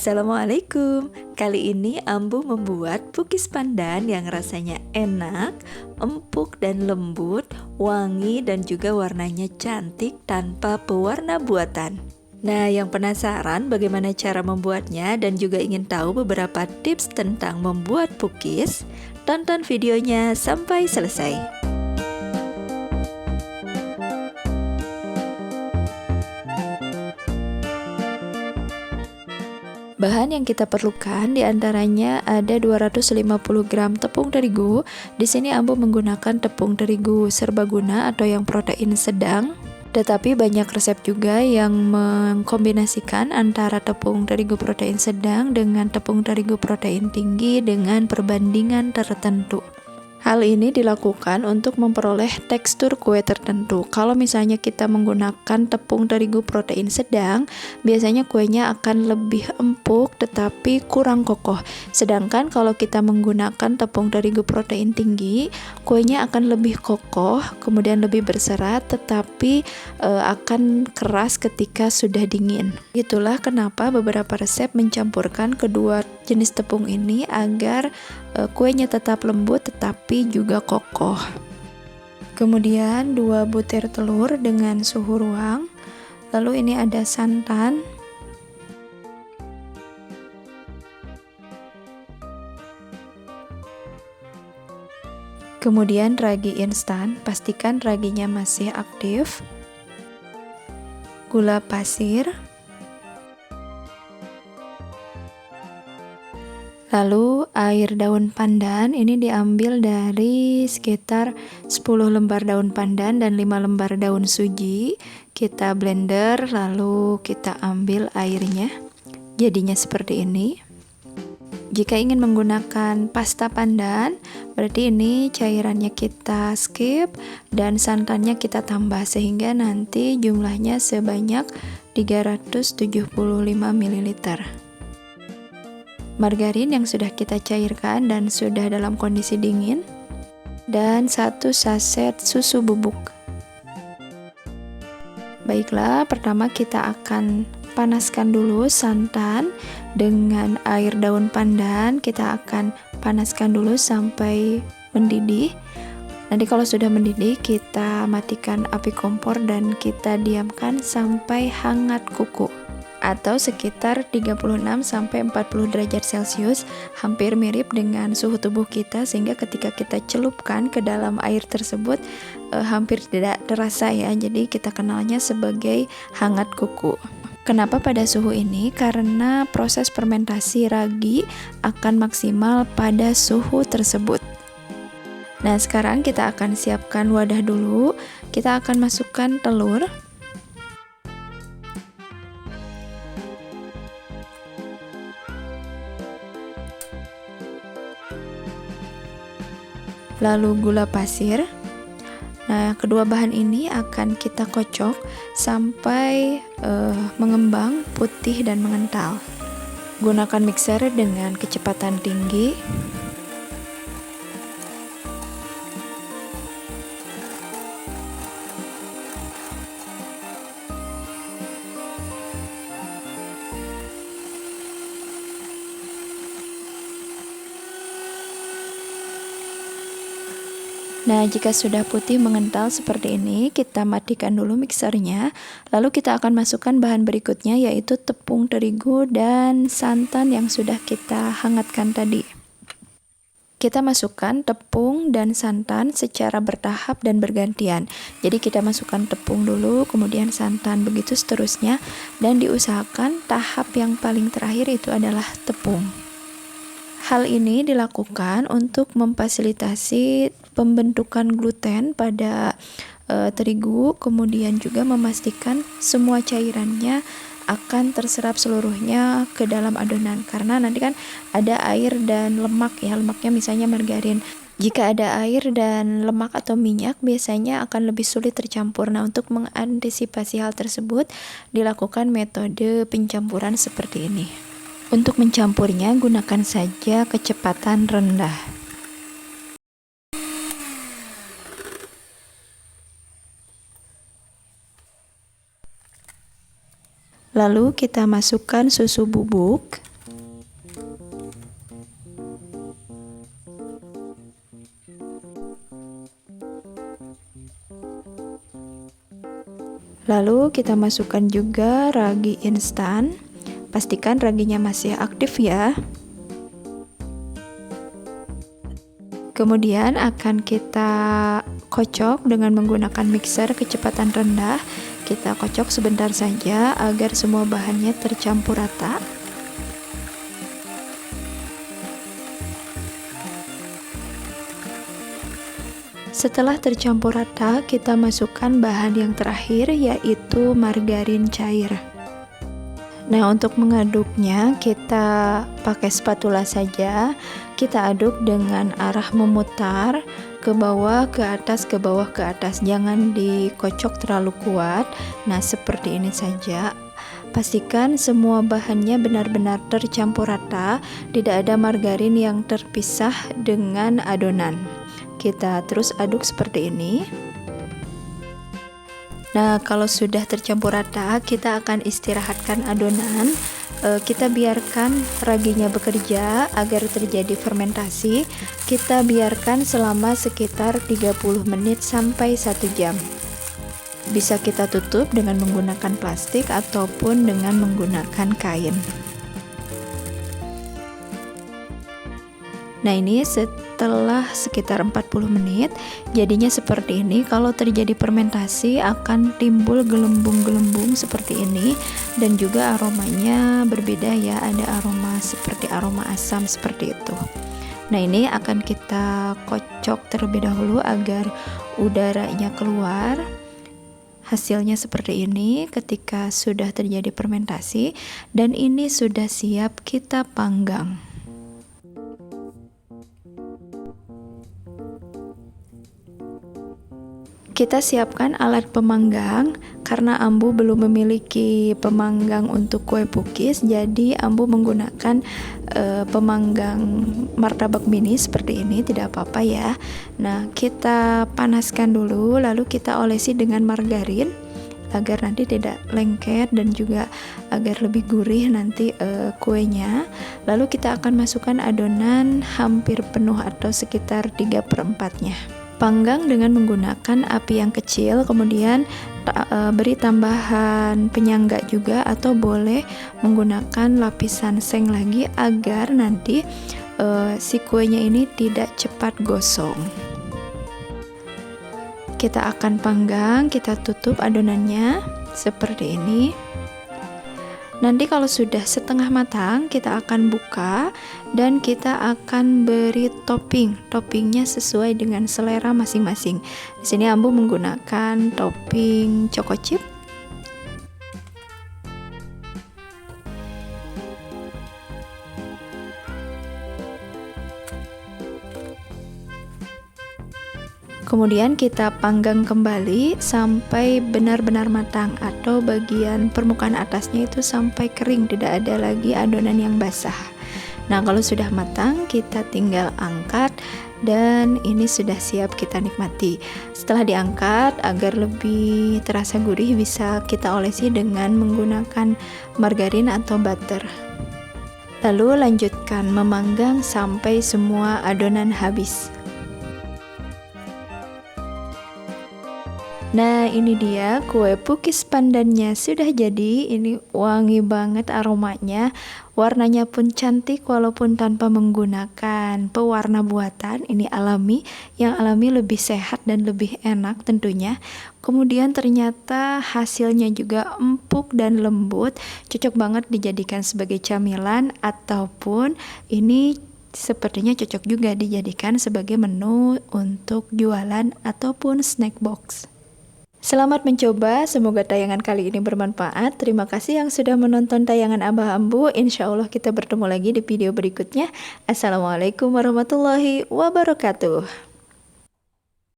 Assalamualaikum. Kali ini Ambu membuat pukis pandan yang rasanya enak, empuk dan lembut, wangi dan juga warnanya cantik tanpa pewarna buatan. Nah, yang penasaran bagaimana cara membuatnya dan juga ingin tahu beberapa tips tentang membuat pukis? Tonton videonya sampai selesai. Bahan yang kita perlukan diantaranya ada 250 gram tepung terigu. Di sini Ambu menggunakan tepung terigu serbaguna atau yang protein sedang. Tetapi banyak resep juga yang mengkombinasikan antara tepung terigu protein sedang dengan tepung terigu protein tinggi dengan perbandingan tertentu. Hal ini dilakukan untuk memperoleh tekstur kue tertentu. Kalau misalnya kita menggunakan tepung terigu protein sedang, biasanya kuenya akan lebih empuk tetapi kurang kokoh. Sedangkan kalau kita menggunakan tepung terigu protein tinggi, kuenya akan lebih kokoh, kemudian lebih berserat tetapi akan keras ketika sudah dingin. Itulah kenapa beberapa resep mencampurkan kedua jenis tepung ini agar kuenya tetap lembut tetapi juga kokoh. Kemudian 2 butir telur dengan suhu ruang. Lalu ini ada santan. Kemudian ragi instan, pastikan raginya masih aktif. Gula pasir. Lalu air daun pandan ini diambil dari sekitar 10 lembar daun pandan dan 5 lembar daun suji. Kita blender lalu kita ambil airnya. Jadinya seperti ini. Jika ingin menggunakan pasta pandan, berarti ini cairannya kita skip dan santannya kita tambah sehingga nanti jumlahnya sebanyak 375 ml. Margarin yang sudah kita cairkan dan sudah dalam kondisi dingin, dan 1 saset susu bubuk. Baiklah, pertama kita akan panaskan dulu santan dengan air daun pandan. Kita akan panaskan dulu sampai mendidih. Nanti kalau sudah mendidih, kita matikan api kompor dan kita diamkan sampai hangat kuku, atau sekitar 36-40 derajat Celcius, hampir mirip dengan suhu tubuh kita, sehingga ketika kita celupkan ke dalam air tersebut hampir tidak terasa ya, jadi kita kenalnya sebagai hangat kuku. Kenapa pada suhu ini? Karena proses fermentasi ragi akan maksimal pada suhu tersebut. Nah, sekarang kita akan siapkan wadah dulu. Kita akan masukkan telur. Lalu gula pasir. Nah, kedua bahan ini akan kita kocok sampai mengembang, putih dan mengental. Gunakan mixer dengan kecepatan tinggi. Nah, jika sudah putih mengental seperti ini, kita matikan dulu mixernya. Lalu kita akan masukkan bahan berikutnya, yaitu tepung terigu dan santan yang sudah kita hangatkan tadi. Kita masukkan tepung dan santan secara bertahap dan bergantian. Jadi kita masukkan tepung dulu, kemudian santan, begitu seterusnya. Dan diusahakan tahap yang paling terakhir itu adalah tepung. Hal ini dilakukan untuk memfasilitasi pembentukan gluten pada terigu, kemudian juga memastikan semua cairannya akan terserap seluruhnya ke dalam adonan, karena nanti kan ada air dan lemak ya, lemaknya misalnya margarin. Jika ada air dan lemak atau minyak, biasanya akan lebih sulit tercampur. Nah, untuk mengantisipasi hal tersebut, dilakukan metode pencampuran seperti ini. Untuk mencampurnya, gunakan saja kecepatan rendah. Lalu kita masukkan susu bubuk. Lalu kita masukkan juga ragi instan. Pastikan raginya masih aktif ya. Kemudian akan kita kocok dengan menggunakan mixer kecepatan rendah. Kita kocok sebentar saja agar semua bahannya tercampur rata. Setelah tercampur rata, kita masukkan bahan yang terakhir, yaitu margarin cair. Nah, untuk mengaduknya kita pakai spatula saja. Kita aduk dengan arah memutar ke bawah, ke atas, ke bawah, ke atas. Jangan dikocok terlalu kuat. Nah, seperti ini saja. Pastikan semua bahannya benar-benar tercampur rata, tidak ada margarin yang terpisah dengan adonan. Kita terus aduk seperti ini. Nah, kalau sudah tercampur rata, kita akan istirahatkan adonan. Kita biarkan raginya bekerja agar terjadi fermentasi. Kita biarkan selama sekitar 30 menit sampai 1 jam. Bisa kita tutup dengan menggunakan plastik ataupun dengan menggunakan kain. Nah, ini setelah sekitar 40 menit jadinya seperti ini. Kalau terjadi fermentasi akan timbul gelembung-gelembung seperti ini, dan juga aromanya berbeda ya, ada aroma seperti aroma asam seperti itu. Nah, ini akan kita kocok terlebih dahulu agar udaranya keluar. Hasilnya seperti ini ketika sudah terjadi fermentasi, dan ini sudah siap kita panggang. Kita siapkan alat pemanggang. Karena Ambu belum memiliki pemanggang untuk kue pukis, jadi Ambu menggunakan pemanggang martabak mini seperti ini, tidak apa-apa ya. Nah, kita panaskan dulu, lalu kita olesi dengan margarin agar nanti tidak lengket dan juga agar lebih gurih nanti kuenya. Lalu kita akan masukkan adonan hampir penuh atau sekitar 3/4-nya. Panggang dengan menggunakan api yang kecil, kemudian beri tambahan penyangga juga, atau boleh menggunakan lapisan seng lagi agar nanti si kuenya ini tidak cepat gosong. Kita akan panggang, kita tutup adonannya seperti ini. Nanti kalau sudah setengah matang, kita akan buka dan kita akan beri topping. Toppingnya sesuai dengan selera masing-masing. Di sini Ambu menggunakan topping choco chip. Kemudian kita panggang kembali sampai benar-benar matang, atau bagian permukaan atasnya itu sampai kering, tidak ada lagi adonan yang basah. Nah, kalau sudah matang kita tinggal angkat dan ini sudah siap kita nikmati. Setelah diangkat, agar lebih terasa gurih, bisa kita olesi dengan menggunakan margarin atau butter. Lalu lanjutkan memanggang sampai semua adonan habis. Nah, ini dia kue pukis pandannya sudah jadi. Ini wangi banget aromanya, warnanya pun cantik walaupun tanpa menggunakan pewarna buatan. Ini alami, yang alami lebih sehat dan lebih enak tentunya. Kemudian ternyata hasilnya juga empuk dan lembut, cocok banget dijadikan sebagai camilan, ataupun ini sepertinya cocok juga dijadikan sebagai menu untuk jualan ataupun snack box. Selamat mencoba, semoga tayangan kali ini bermanfaat. Terima kasih yang sudah menonton tayangan Abah Ambu. Insya Allah kita bertemu lagi di video berikutnya. Assalamualaikum warahmatullahi wabarakatuh.